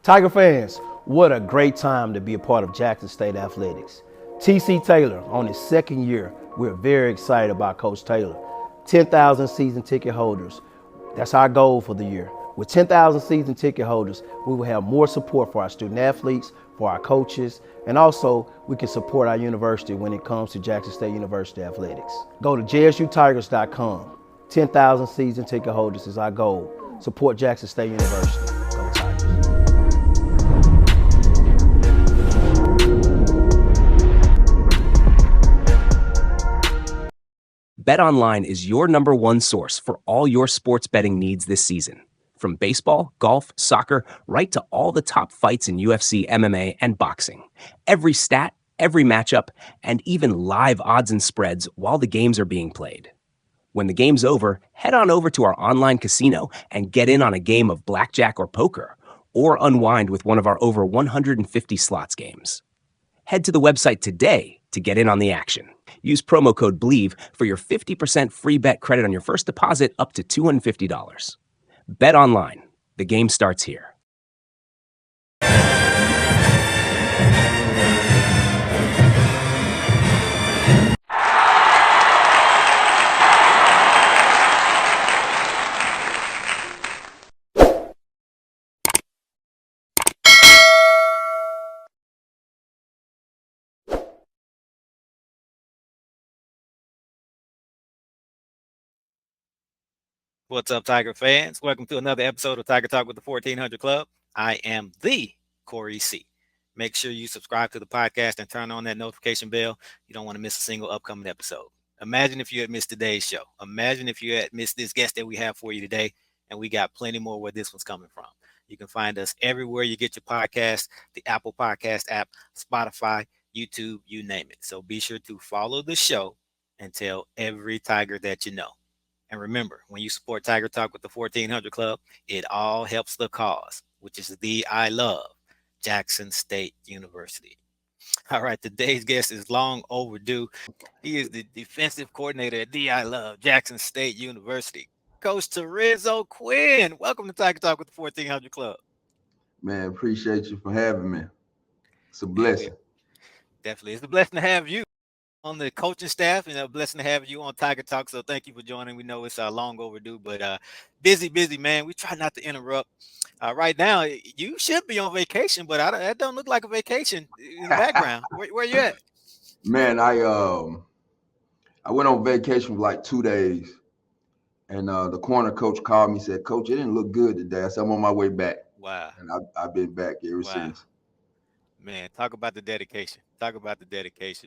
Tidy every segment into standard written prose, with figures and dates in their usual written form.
Tiger fans, what a great time to be a part of Jackson State Athletics. TC Taylor, on his second year, we're very excited about Coach Taylor. 10,000 season ticket holders. That's our goal for the year. With 10,000 season ticket holders, we will have more support for our student athletes, for our coaches, and also we can support our university when it comes to Jackson State University athletics. Go to jsutigers.com. 10,000 season ticket holders is our goal. Support Jackson State University. Go Tigers. BetOnline is your number one source for all your sports betting needs this season. From baseball, golf, soccer, right to all the top fights in UFC, MMA, and boxing. Every stat, every matchup, and even live odds and spreads while the games are being played. When the game's over, head on over to our online casino and get in on a game of blackjack or poker, or unwind with one of our over 150 slots games. Head to the website today to get in on the action. Use promo code BLEAV for your 50% free bet credit on your first deposit up to $250. Bet online. The game starts here. What's up, Tiger fans? Welcome to another episode of Tiger Talk with the 1400 Club. I am the Corey C. Make sure you subscribe to the podcast and turn on that notification bell. You don't want to miss a single upcoming episode. Imagine if you had missed today's show. Imagine if you had missed this guest that we have for you today, and we got plenty more where this one's coming from. You can find us everywhere you get your podcast, the Apple Podcast app, Spotify, YouTube, you name it. So be sure to follow the show and tell every Tiger that you know. And remember, when you support Tiger Talk with the 1400 Club, it all helps the cause, which is the I love Jackson State University. All right, today's guest is long overdue. He is the defensive coordinator at the I love Jackson State University, Coach Torenzo Quinn. Welcome to Tiger Talk with the 1400 Club. Man, appreciate you for having me. It's a blessing. Definitely. It's a blessing to have you on the coaching staff, and a blessing to have you on Tiger Talk. So thank you for joining. We know it's long overdue, but busy, man. We try not to interrupt. Right now, you should be on vacation, but that don't look like a vacation in the background. Where you at? Man, I went on vacation for like 2 days, and the corner coach called me, said, "Coach, it didn't look good today." I said, "I'm on my way back." Wow. And I've been back ever since. Man, talk about the dedication.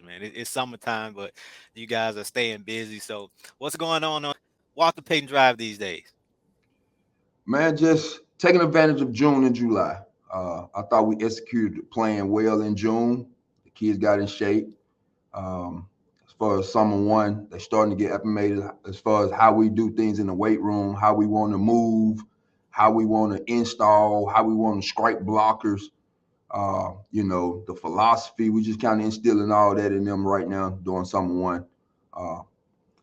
Man. It's summertime, but you guys are staying busy. So what's going on Walter Payton Drive these days? Man, just taking advantage of June and July. I thought we executed the plan well in June. The kids got in shape. As far as summer one, they're starting to get acclimated as far as how we do things in the weight room, how we want to move, how we want to install, how we want to strike blockers. The philosophy, we just kind of instilling all that in them right now during summer one.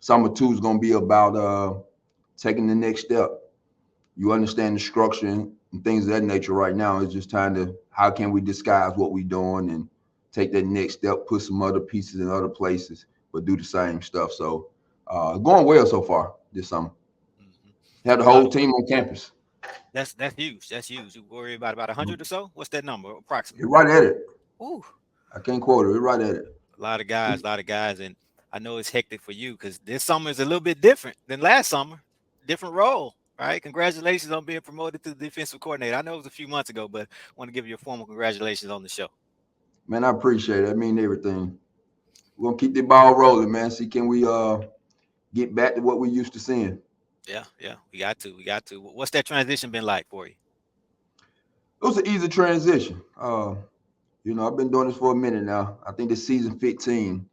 Summer two is going to be about taking the next step. You understand the structure and things of that nature right now. It's just time to, how can we disguise what we're doing and take that next step, put some other pieces in other places, but do the same stuff. So going well so far this summer. Have the whole team on campus. That's huge. You worry about 100 or so? What's that number approximately? You're right at it. Ooh. I can't quote it. You're right at it. A lot of guys. And I know it's hectic for you because this summer is a little bit different than last summer. Different role, right? Congratulations on being promoted to the defensive coordinator. I know it was a few months ago, but I want to give you a formal congratulations on the show. Man, I appreciate it. I mean everything. We're going to keep the ball rolling, man. See, can we get back to what we used to seeing? Yeah. We got to. What's that transition been like for you? It was an easy transition. I've been doing this for a minute now. I think this season 15.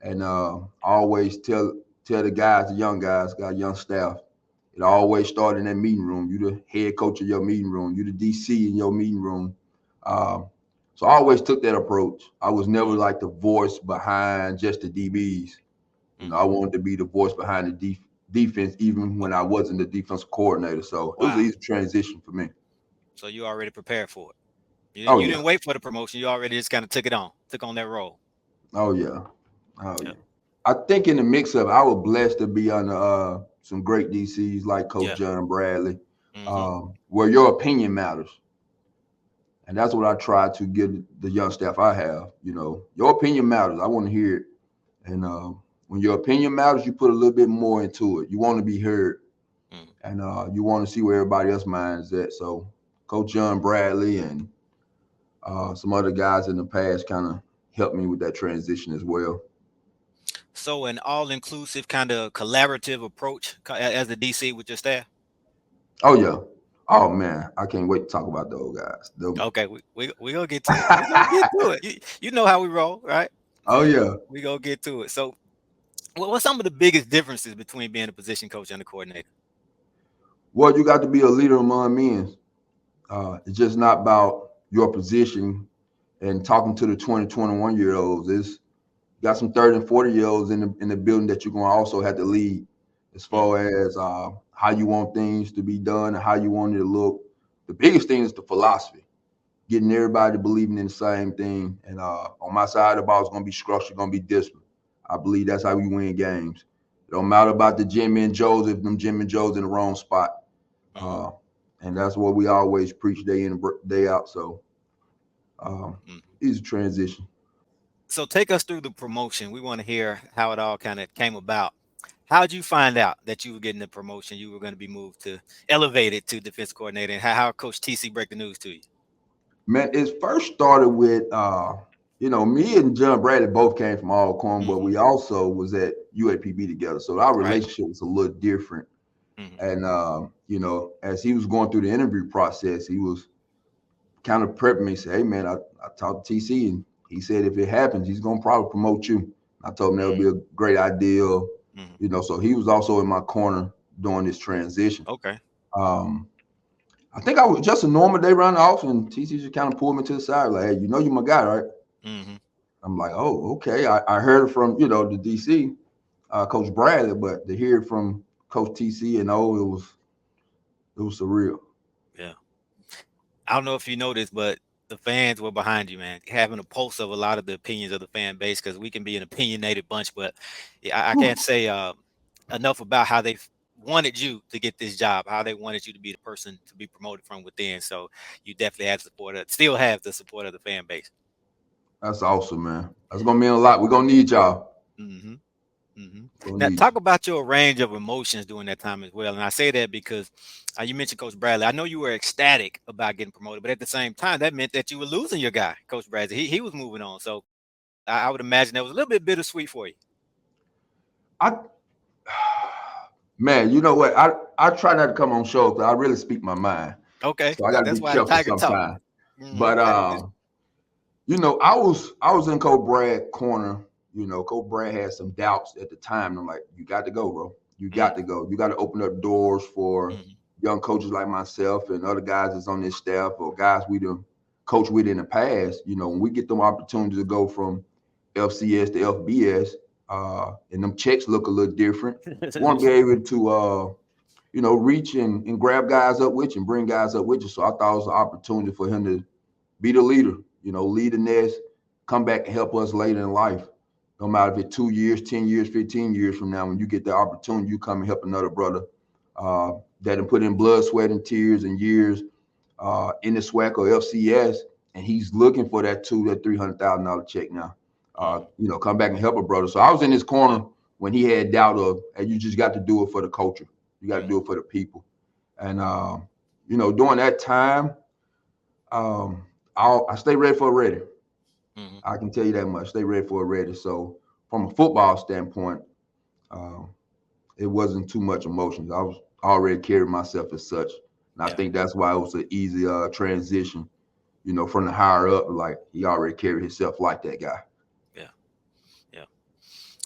And I always tell the guys, the young guys, got young staff, it always started in that meeting room. You the head coach of your meeting room. You the DC in your meeting room. So I always took that approach. I was never like the voice behind just the DBs. I wanted to be the voice behind the defense, even when I wasn't the defensive coordinator. So it was an easy transition for me. So you already prepared for it? You, Oh you yeah. didn't wait for the promotion. You already just kind of took on that role. Oh yeah. Oh Yeah. yeah. I think in the mix of, I was blessed to be under some great DCs like Coach Yeah. John Bradley, Mm-hmm. where your opinion matters. And that's what I try to give the young staff I have. You know, your opinion matters. I want to hear it. And when your opinion matters, you put a little bit more into it. You want to be heard, Mm-hmm. and you want to see where everybody else minds at. So, Coach John Bradley and some other guys in the past kind of helped me with that transition as well. So an all-inclusive kind of collaborative approach as a DC with your staff. Oh yeah. Oh man, I can't wait to talk about those guys. Okay, we gonna get to it. We gonna get to it. You know how we roll, right? Oh yeah. We gonna get to it. So, what's some of the biggest differences between being a position coach and a coordinator? Well, you got to be a leader among men. It's just not about your position and talking to the 20, 21-year-olds. It's got some 30 and 40-year-olds in the building that you're going to also have to lead as far as how you want things to be done and how you want it to look. The biggest thing is the philosophy, getting everybody believing in the same thing. And on my side of the ball, it's going to be structure, going to be discipline. I believe that's how we win games. It don't matter about the Jimmy and Joes if them Jimmy and Joes in the wrong spot. And that's what we always preach day in and day out. So it's a transition. So take us through the promotion. We want to hear how it all kind of came about. How did you find out that you were getting the promotion? You were going to be moved to elevated to defense coordinator, and how Coach TC break the news to you? Man, it first started with me and John Bradley both came from Alcorn, but we also was at UAPB together. So our relationship was a little different. And as he was going through the interview process, he was kind of prepping me, say, hey man, I talked to TC and he said if it happens, he's gonna probably promote you. I told him that would be a great idea. So he was also in my corner during this transition. Okay. I think I was just a normal day running off, and TC just kind of pulled me to the side, like, hey, you know, you my guy, right? I'm like, oh, okay. I heard it from, the DC, Coach Bradley, but to hear it from Coach TC and it was surreal. Yeah. I don't know if you noticed, but the fans were behind you, man, having a pulse of a lot of the opinions of the fan base, because we can be an opinionated bunch, but I can't say enough about how they wanted you to get this job, how they wanted you to be the person to be promoted from within. So you definitely have still have the support of the fan base. That's awesome, man. That's gonna mean a lot. We're gonna need y'all. Now, talk about your range of emotions during that time as well. And I say that because you mentioned Coach Bradley. I know you were ecstatic about getting promoted, but at the same time, that meant that you were losing your guy, Coach Bradley. He was moving on. So I would imagine that was a little bit bittersweet for you. Man, you know what? I try not to come on shows because I really speak my mind. Okay. So I got to be careful sometimes. But I was in Coach Brad's corner. Coach Brad had some doubts at the time. I'm like, you got to go, bro. You got to go. You got to open up doors for young coaches like myself and other guys that's on this staff or guys we done coached with in the past. When we get them opportunities to go from FCS to FBS, and them checks look a little different. You want to be able to, reach and grab guys up with you and bring guys up with you. So I thought it was an opportunity for him to be the leader, lead the nest, come back and help us later in life. No matter if it's 2 years, 10 years, 15 years from now, when you get the opportunity, you come and help another brother that have put in blood, sweat, and tears and years in the SWAC or FCS, and he's looking for that $300,000 check now. Come back and help a brother. So I was in his corner when he had doubt of, hey, you just got to do it for the culture. You got to do it for the people. And, during that time, I stay ready for ready. I can tell you that much. Stay ready for it ready. So from a football standpoint, it wasn't too much emotions. I was already carrying myself as such. And I think that's why it was an easy transition, from the higher up, like he already carried himself like that guy. Yeah.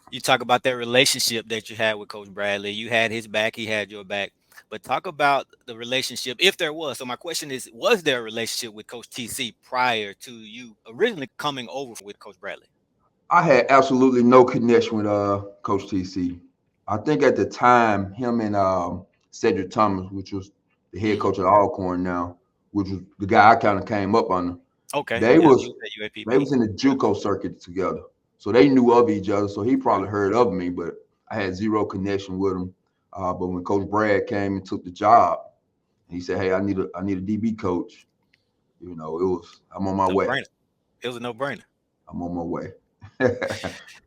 You talk about that relationship that you had with Coach Bradley. You had his back, he had your back. But talk about the relationship, if there was. So my question is, was there a relationship with Coach TC prior to you originally coming over with Coach Bradley? I had absolutely no connection with Coach TC. I think at the time, him and Cedric Thomas, which was the head coach at Alcorn now, which was the guy I kind of came up under, Okay. They Yeah, was he was at they UAPB. was in the JUCO circuit together, so they knew of each other. So he probably heard of me, but I had zero connection with him. But when Coach Brad came and took the job, he said, "Hey, I need a DB coach." I'm on my way. No-brainer. It was a no-brainer. I'm on my way.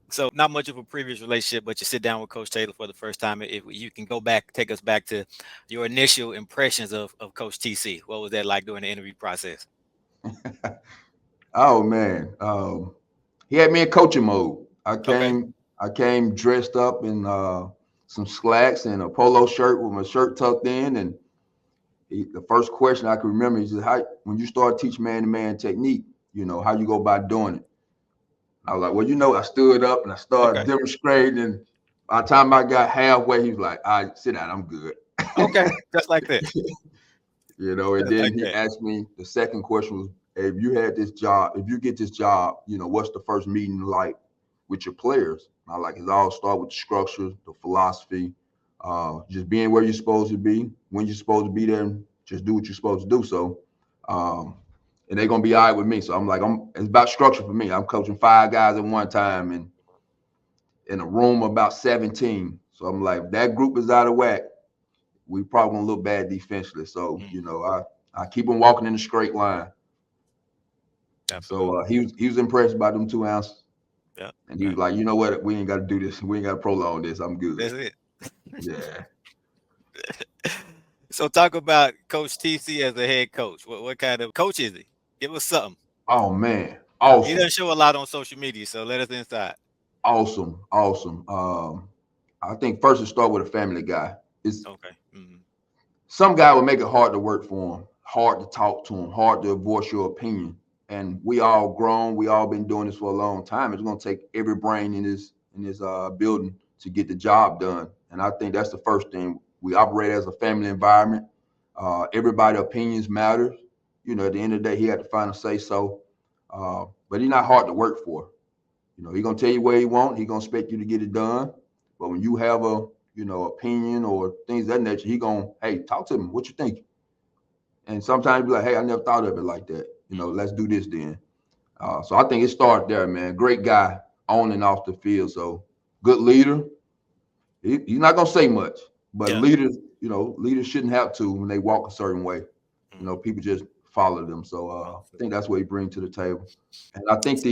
So not much of a previous relationship, but you sit down with Coach Taylor for the first time. If you can go back, take us back to your initial impressions of Coach TC. What was that like during the interview process? Oh man, he had me in coaching mode. I Okay. came dressed up in some slacks and a polo shirt with my shirt tucked in, and the first question I can remember is, "How when you start teaching man-to-man technique, how you go about doing it?" I was like, "Well, I stood up and I started Okay. demonstrating, and by the time I got halfway, he was like, "All right, sit down, I'm good." Okay. Just like that. And Just then like he that. asked me, the second question was, "Hey, if you get this job, what's the first meeting like with your players?" And I like, it all start with the structure, the philosophy, just being where you're supposed to be, when you're supposed to be there, and just do what you're supposed to do. So, and they're gonna be all right with me. So I'm like, it's about structure for me. I'm coaching 5 guys at one time and in a room about 17. So I'm like, if that group is out of whack, we probably gonna look bad defensively. So, I keep them walking in a straight line. Absolutely. So he was impressed by them 2 ounces. Yeah. And he was like, "You know what? We ain't got to do this. We ain't got to prolong this. I'm good." That's it. Yeah. So talk about Coach TC as a head coach. What kind of coach is he? Give us something. Oh man, He awesome, doesn't show a lot on social media, so let us inside. awesome. I think first to start with a family guy. It's Okay. Mm-hmm. some guy would make it hard to work for him, hard to talk to him, hard to voice your opinion. And we all grown. We all been doing this for a long time. It's gonna take every brain in this building to get the job done. And I think that's the first thing. We operate as a family environment. Everybody opinions matter. At the end of the day, he had to find a say so. But he's not hard to work for. He's gonna tell you what he want. He's gonna expect you to get it done. But when you have a opinion or things of that nature, he gonna, hey, talk to him. What you think? And sometimes be like, hey, I never thought of it like that. Let's do this then. So I think it started there, man. Great guy on and off the field. So good leader. He's not gonna say much, but Yeah. leaders shouldn't have to when they walk a certain way. People just follow them. So I think that's what he brings to the table. And I think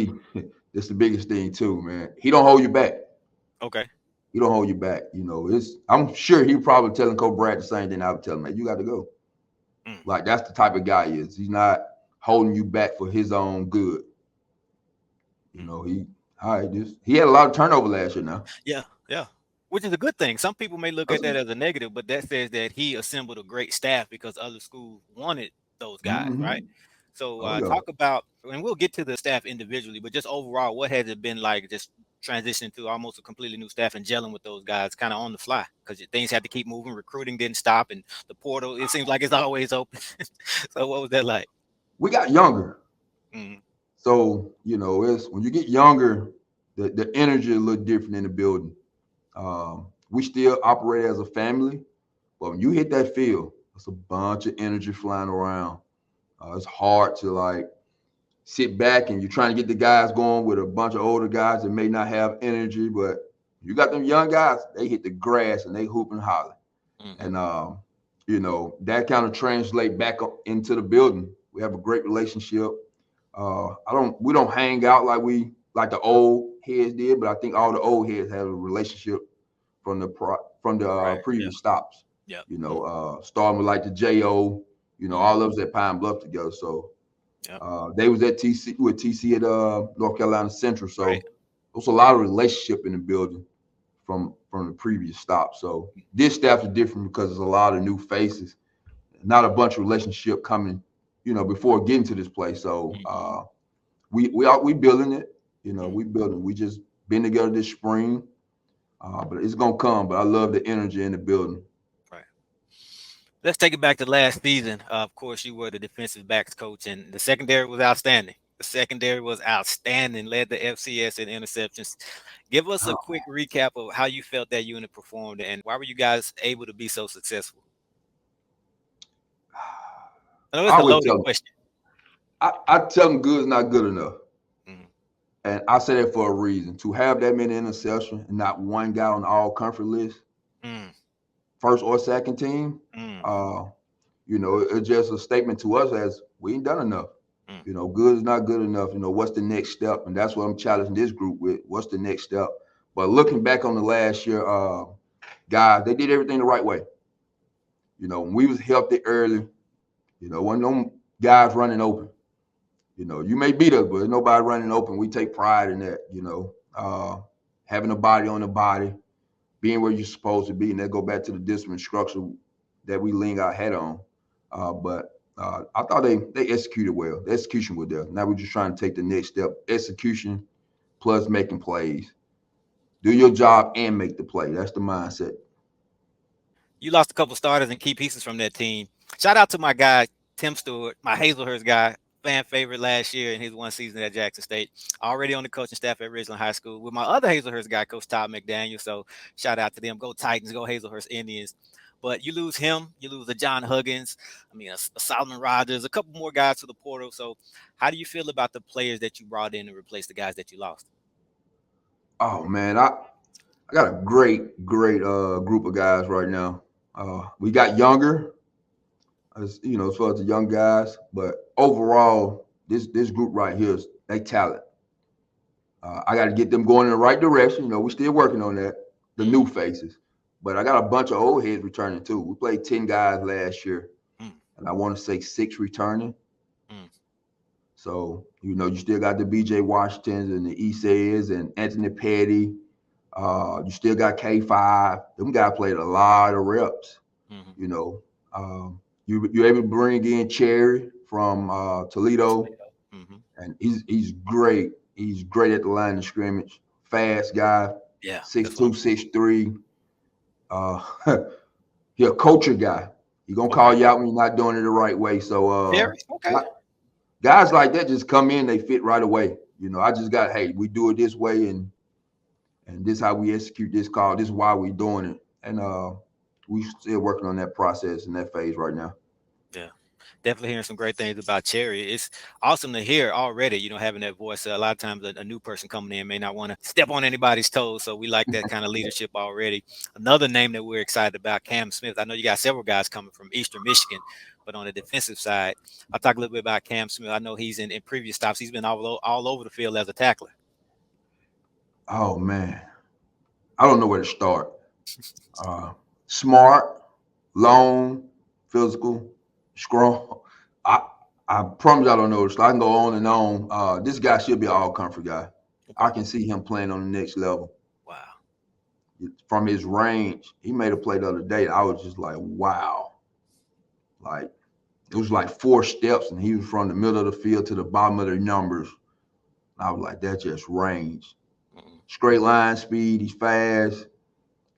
that's the biggest thing too, man. He don't hold you back. Okay. He don't hold you back. I'm sure he probably telling Coach Brad the same thing I would tell him, man, you got to go. Mm. Like that's the type of guy he is. He's not holding you back for his own good. He had a lot of turnover last year now. Yeah. Yeah. Which is a good thing. Some people may look at that as a negative, but that says that he assembled a great staff because other schools wanted those guys, right? So Oh yeah. talk about, and we'll get to the staff individually, but just overall, what has it been like just transitioning to almost a completely new staff and gelling with those guys kind of on the fly? Because things had to keep moving, recruiting didn't stop, and the portal, it seems like it's always open. So what was that like? We got younger. Mhm. So, it's when you get younger, the energy a little different in the building. We still operate as a family, but when you hit that field, it's a bunch of energy flying around. It's hard to like sit back and you're trying to get the guys going with a bunch of older guys that may not have energy, but you got them young guys, they hit the grass and they hoop and holler. Mhm. And that kind of translate back up into the building. We have a great relationship. We don't hang out like the old heads did, but I think all the old heads have a relationship from the Right. Yeah. previous stops. Yeah. Starting with like the Jo, all Mhm. of us at Pine Bluff together. So Yeah. they was at TC at North Carolina Central. So Right. there was a lot of relationship in the building from the previous stop. So this staff is different because there's a lot of new faces, not a bunch of relationship coming, before getting to this place. So Mhm. we building it, Mhm. we building. We just been together this spring, but it's gonna come. But I love the energy in the building. Right. Let's take it back to last season. Of course, you were the defensive backs coach, and the secondary was outstanding. The secondary was outstanding, led the FCS in interceptions. Give us a quick recap of how you felt that unit performed and why were you guys able to be so successful? I know I it's a always loaded tell them, question. I tell them good is not good enough. Mhm. And I say that for a reason. To have that many interceptions and not one guy on the all-conference list, Mm. first or second team, Mm. it's just a statement to us as we ain't done enough. Mm. Good is not good enough. What's the next step? And that's what I'm challenging this group with. What's the next step? But looking back on the last year, guys, they did everything the right way. When we was healthy early, when them guys running open. You may beat us, but nobody running open. We take pride in that, having a body on the body, being where you're supposed to be, and that go back to the discipline structure that we lean our head on. But I thought they executed well. The execution was there. Now we're just trying to take the next step. Execution plus making plays. Do your job and make the play. That's the mindset. You lost a couple starters and key pieces from that team. Shout out to my guy, Tim Stewart, my Hazelhurst guy, fan favorite last year in his one season at Jackson State. Already on the coaching staff at Ridgeland High School with my other Hazelhurst guy, Coach Todd McDaniel. So shout out to them. Go Titans, go Hazelhurst Indians. But you lose him, you lose a John Huggins, a Solomon Rogers, a couple more guys to the portal. So how do you feel about the players that you brought in to replace the guys that you lost? Oh man, I got a great group of guys right now. We got younger, as far as the young guys, but overall, this group right here is they talent. I got to get them going in the right direction. We're still working on that, the new faces. But I got a bunch of old heads returning too. We played 10 guys last year, and I want to say 6 returning. So, you still got the BJ Washingtons and the Isaiahs and Anthony Petty. You still got K5. Them guys played a lot of reps. You're able to bring in Cherry from Toledo, and he's great. He's great at the line of scrimmage. Fast guy. Yeah. 6'2", 6'3". He a culture guy. He gonna call you out when you're not doing it the right way. So guys like that just come in, they fit right away. I just got, hey, we do it this way, and this is how we execute this call. This is why we're doing it. And we still working on that process and that phase right now. Yeah. Definitely hearing some great things about Cherry. It's awesome to hear already, having that voice. A lot of times a new person coming in may not want to step on anybody's toes. So we like that kind of leadership already. Another name that we're excited about, Cam Smith. I know you got several guys coming from Eastern Michigan, but on the defensive side, I'll talk a little bit about Cam Smith. I know he's in previous stops. He's been all over the field as a tackler. Oh, man. I don't know where to start. Smart, long, physical, strong. I promise I don't know. So I can go on and on. This guy should be an all-conference guy. Okay. I can see him playing on the next level. Wow. From his range, he made a play the other day. I was just like, wow. Like, it was like 4 steps, and he was from the middle of the field to the bottom of the numbers. I was like, that's just range. Straight line speed. He's fast.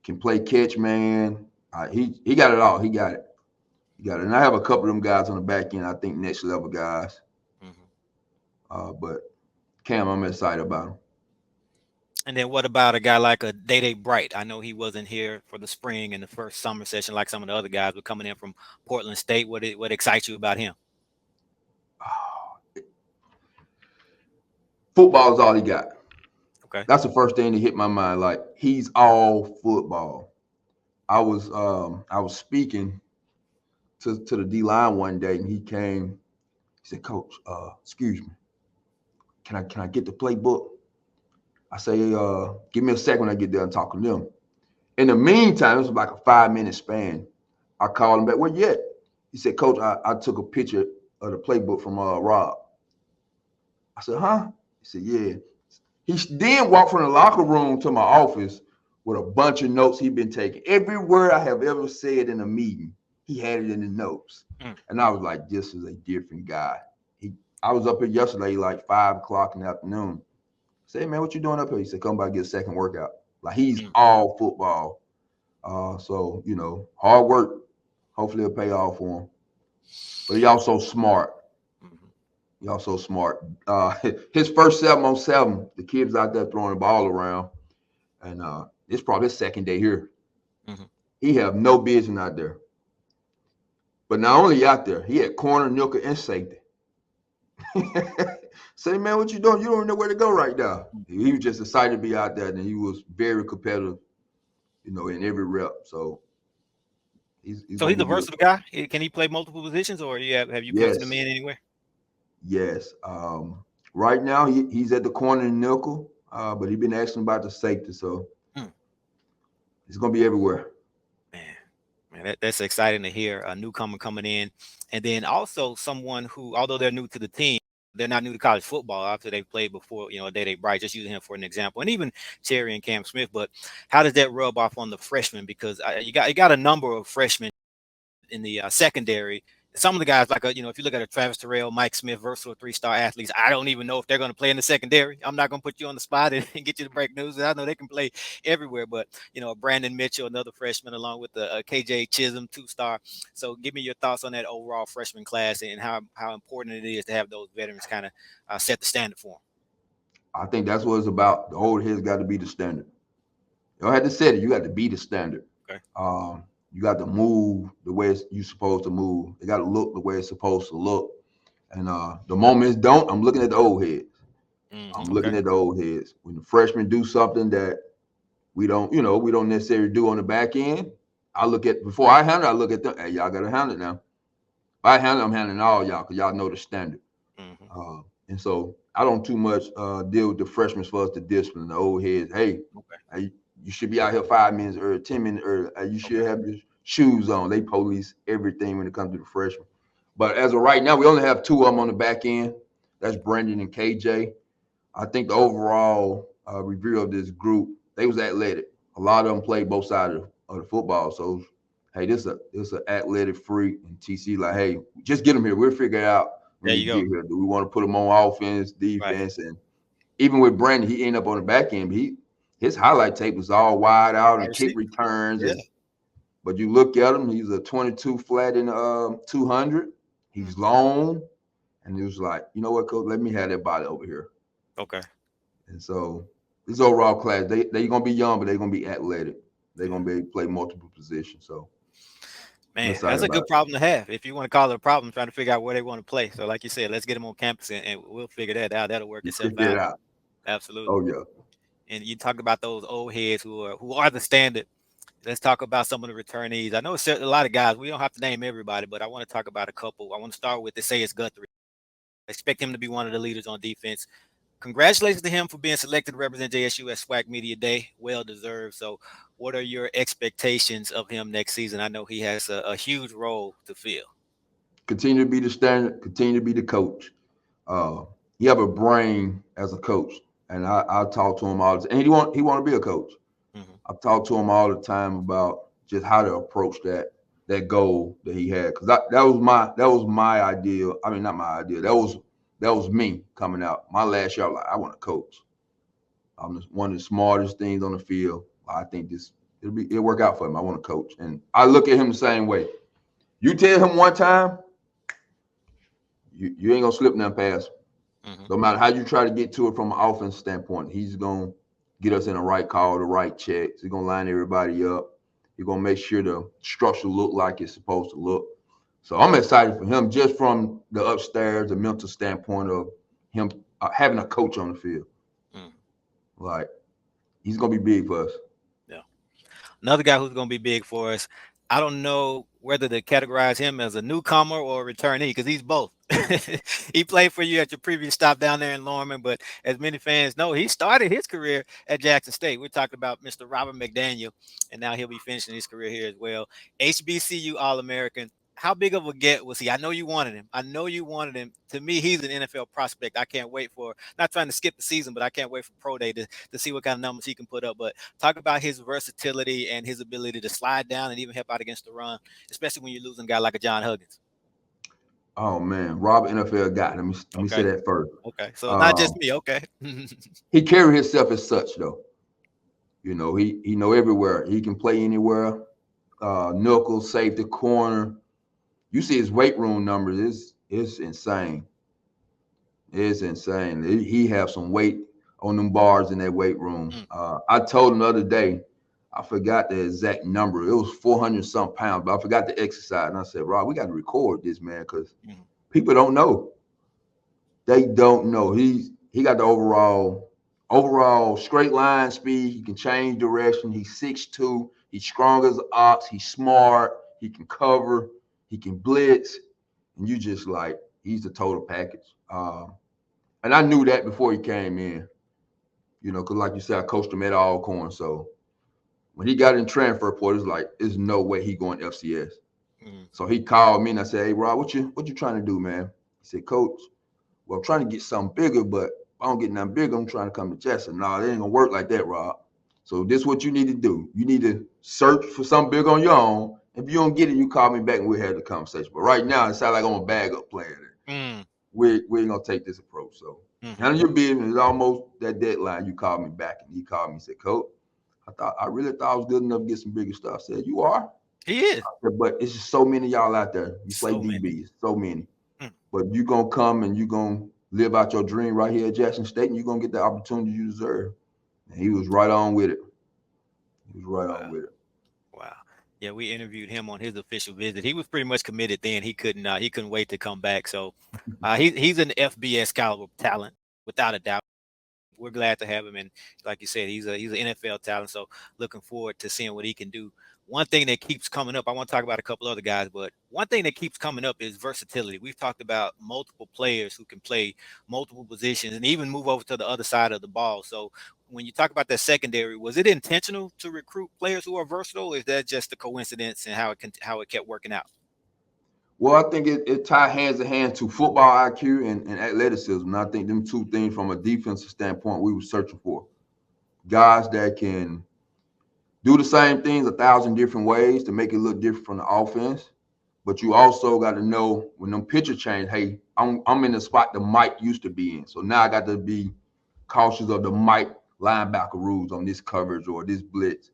Can play catch man. He got it all. He got it. And I have a couple of them guys on the back end, I think next level guys. But Cam, I'm excited about him. And then what about a guy like a DayDay Burk? I know he wasn't here for the spring and the first summer session like some of the other guys, but coming in from Portland State. What excites you about him? Football is all he got. Okay. That's the first thing that hit my mind. Like, he's all football. I was speaking to the D-line one day, and he came. He said, "Coach, excuse me, can I get the playbook?" I say, "Give me a second when I get there and talk to them." In the meantime, it was like a 5-minute span. I called him back. Where you at? He said, "Coach, I took a picture of the playbook from Rob." I said, "Huh?" He said, "Yeah." He then walked from the locker room to my office with a bunch of notes he'd been taking. Every word I have ever said in a meeting, he had it in the notes. And I was like, this is a different guy. I was up here yesterday, like 5 o'clock in the afternoon. I said, "Hey, man, what you doing up here?" He said, "Come by and get a second workout." Like, he's all football. So, hard work. Hopefully it'll pay off for him. But he also smart. His first 7-on-7, the kids out there throwing the ball around. And it's probably his second day here. He have no business out there. But not only out there, he had corner, nickel, and safety. Say, man, what you doing? You don't know where to go right now. He was just excited to be out there, and he was very competitive, in every rep. So he's So gonna he's be a good. versatile guy. Can he play multiple positions, or have you penciled him Yes, in anywhere? yes. Right now he's at the corner and nickel, but he's been asking about the safety, so Hmm. it's gonna be everywhere. Man, that's exciting to hear. A newcomer coming in, and then also someone who, although they're new to the team, they're not new to college football. After they've played before, DayDay Burk, just using him for an example, and even Cherry and Cam Smith. But how does that rub off on the freshmen? Because you got a number of freshmen in the secondary. Some of the guys, like if you look at a Travis Terrell, Mike Smith, versatile 3-star athletes, I don't even know if they're going to play in the secondary. I'm not going to put you on the spot and get you to break news. I know they can play everywhere, but Brandon Mitchell, another freshman, along with the KJ Chisholm, 2-star. So, give me your thoughts on that overall freshman class and how important it is to have those veterans kind of set the standard for them. I think that's what it's about. The old heads got to be the standard. You don't have to say it. You got to be the standard. Okay. You got to move the way you're supposed to move. They got to look the way it's supposed to look. And the moments don't, I'm looking at the old heads. I'm looking at the old heads. When the freshmen do something that we don't necessarily do on the back end, I look at, before I handle it, I look at them. Hey, y'all got to handle it now. If I handle it, I'm handling all y'all because y'all know the standard. And so I don't too much deal with the freshmen for us to discipline the old heads. Hey, you should be out here 5 minutes early, 10 minutes early. You should have your shoes on. They police everything when it comes to the freshmen. But as of right now, we only have 2 of them on the back end. That's Brandon and KJ. I think the overall review of this group, they was athletic. A lot of them played both sides of the football. So, hey, this is an athletic freak. And TC like, hey, just get them here. We'll figure it out when we get here. Do we want to put them on offense, defense? Right. And even with Brandon, he ended up on the back end. But his highlight tape was all wide out and kick returns. Yeah. But you look at him, he's a 22 flat in 200. He's long. And he was like, you know what, coach, let me have that body over here. Okay. And so this overall class, they're going to be young, but they're going to be athletic. They're going to be able to play multiple positions. So, man, that's a good problem to have. If you want to call it a problem, trying to figure out where they want to play. So, like you said, let's get them on campus and we'll figure that out. That'll work itself out. Absolutely. Oh, yeah. And you talk about those old heads who are the standard. Let's talk about some of the returnees. I know it's a lot of guys. We don't have to name everybody, but I want to talk about a couple. I want to start with Isaiah Guthrie. I expect him to be one of the leaders on defense. Congratulations to him for being selected to represent JSU at SWAC Media Day. Well deserved. So what are your expectations of him next season? I know he has a huge role to fill. Continue to be the standard. Continue to be the coach. He have a brain as a coach. And I talk to him all the time. And he want to be a coach. I talk to him all the time about just how to approach that goal that he had. Because that was my idea. I mean, not my idea. That was me coming out. My last year, I was like, I want to coach. I'm one of the smartest things on the field. I think it'll work out for him. I want to coach. And I look at him the same way. You tell him one time, you ain't gonna slip nothing past him. No matter how you try to get to it from an offense standpoint, he's gonna get us in the right call, the right checks. He's gonna line everybody up. He's gonna make sure the structure look like it's supposed to look. So I'm excited for him just from the upstairs, the mental standpoint of him having a coach on the field. Like, he's gonna be big for us. Yeah. Another guy who's gonna be big for us. I don't know whether to categorize him as a newcomer or a returnee because he's both. He played for you at your previous stop down there in Lorman, but as many fans know, he started his career at Jackson State. We're talking about Mr. Robert McDaniel, and now he'll be finishing his career here as well. HBCU All-American. How big of a get was he? I know you wanted him. To me, he's an NFL prospect. I can't wait for, not trying to skip the season, but I can't wait for Pro Day to see what kind of numbers he can put up. But talk about his versatility and his ability to slide down and even help out against the run, especially when you're losing a guy like a John Huggins. Oh, man. Robert, NFL guy. Let me say that first. Okay. So not just me. Okay. He carry himself as such, though. He know everywhere. He can play anywhere. Knuckle, safety, corner. You see his weight room numbers. It's insane. It's insane. He have some weight on them bars in that weight room. I told him the other day, I forgot the exact number. It was 400-something pounds, but I forgot the exercise. And I said, Rob, we got to record this, man, because people don't know. They don't know. He got the overall straight line speed. He can change direction. He's 6'2". He's strong as an ox. He's smart. He can cover. He can blitz. And you just like, he's the total package. And I knew that before he came in, because like you said, I coached him at Alcorn. So when he got in transfer portal, it's like, there's no way he going FCS. Mm-hmm. So he called me and I said, hey, Rob, what you trying to do, man? He said, Coach, well, I'm trying to get something bigger, but if I don't get nothing bigger, I'm trying to come to Jackson. No, it ain't going to work like that, Rob. So this is what you need to do. You need to search for something big on your own. If you don't get it, you call me back and we'll have the conversation. But right now, it sounds like I'm a bag-up player. We ain't going to take this approach. So none of your business. It's almost that deadline. You called me back, and he called me and said, Coach, I really thought I was good enough to get some bigger stuff. I said, you are? He is. Said, but it's just so many of y'all out there. You play DBs, so many. But you're going to come and you're going to live out your dream right here at Jackson State, and you're going to get the opportunity you deserve. And he was right on with it. On with it. Wow. Yeah, we interviewed him on his official visit. He was pretty much committed then. He couldn't wait to come back. So he's an FBS caliber talent, without a doubt. We're glad to have him. And like you said, he's an NFL talent. So looking forward to seeing what he can do. One thing that keeps coming up, I want to talk about a couple other guys, but one thing that keeps coming up is versatility. We've talked about multiple players who can play multiple positions and even move over to the other side of the ball. So when you talk about that secondary, was it intentional to recruit players who are versatile, or is that just a coincidence and how it kept working out? Well, I think it tied hands in hand to football IQ and athleticism. And I think them two things from a defensive standpoint we were searching for. Guys that can do the same things 1,000 different ways to make it look different from the offense. But you also got to know when them pitcher change, hey, I'm in the spot the Mike used to be in. So now I got to be cautious of the Mike linebacker rules on this coverage or this blitz.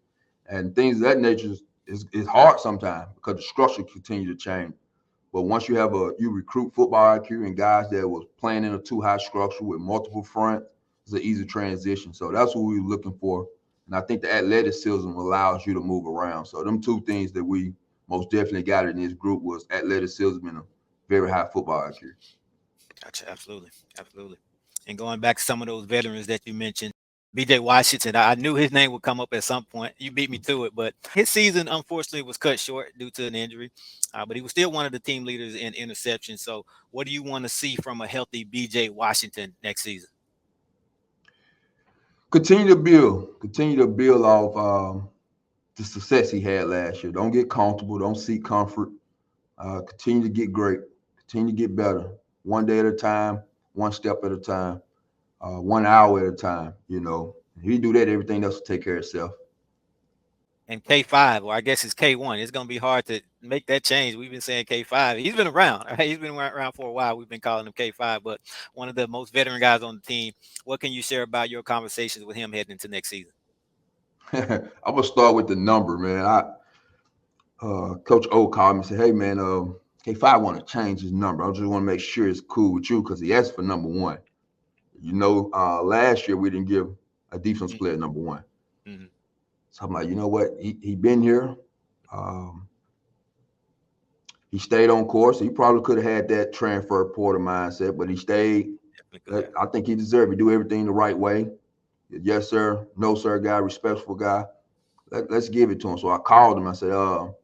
And things of that nature is hard sometimes because the structure continue to change. But once you recruit football IQ and guys that was playing in a too-high structure with multiple fronts, it's an easy transition. So that's what we were looking for. And I think the athleticism allows you to move around. So them two things that we most definitely got in this group was athleticism and a very high football IQ. Gotcha. Absolutely. And going back to some of those veterans that you mentioned, B.J. Washington, I knew his name would come up at some point. You beat me to it, but his season, unfortunately, was cut short due to an injury. But he was still one of the team leaders in interceptions. So what do you want to see from a healthy B.J. Washington next season? Continue to build off the success he had last year. Don't get comfortable. Don't seek comfort. Continue to get great. Continue to get better. One day at a time, one step at a time, 1 hour at a time. If you do that, everything else will take care of itself. And K5, or I guess it's K1. It's going to be hard to make that change. We've been saying K5. He's been around. Right? He's been around for a while. We've been calling him K5, but one of the most veteran guys on the team. What can you share about your conversations with him heading into next season? I'm going to start with the number, man. Coach O called me and said, hey, man, K5 want to change his number. I just want to make sure it's cool with you because he asked for number 1. Last year we didn't give a defense player number 1. Mm-hmm. So I'm like, you know what? He been here. He stayed on course. He probably could have had that transfer portal mindset, but he stayed. I think he deserved it. Do everything the right way. Yes, sir. No, sir guy, respectful guy. Let's give it to him. So I called him. I said, now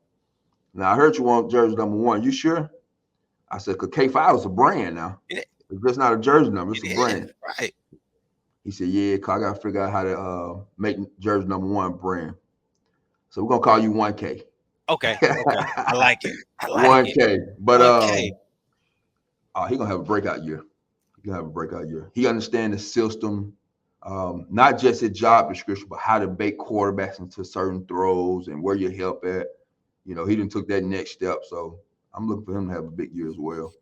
I heard you want jersey number 1. You sure? I said, because K5 is a brand now. Yeah. It's just not a jersey number. It's a brand. Right. He said, yeah, cause I got to figure out how to make jersey number 1 brand. So we're going to call you 1K. Okay. I like it. 1K. But 1K. He's going to have a breakout year. He understands the system, not just his job description, but how to bait quarterbacks into certain throws and where your help at. He done took that next step. So I'm looking for him to have a big year as well.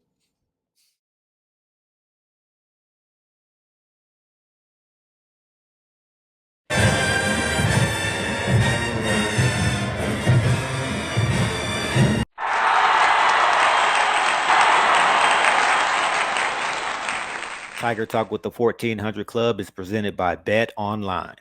Tiger Talk with the 1400 Club is presented by Bet Online.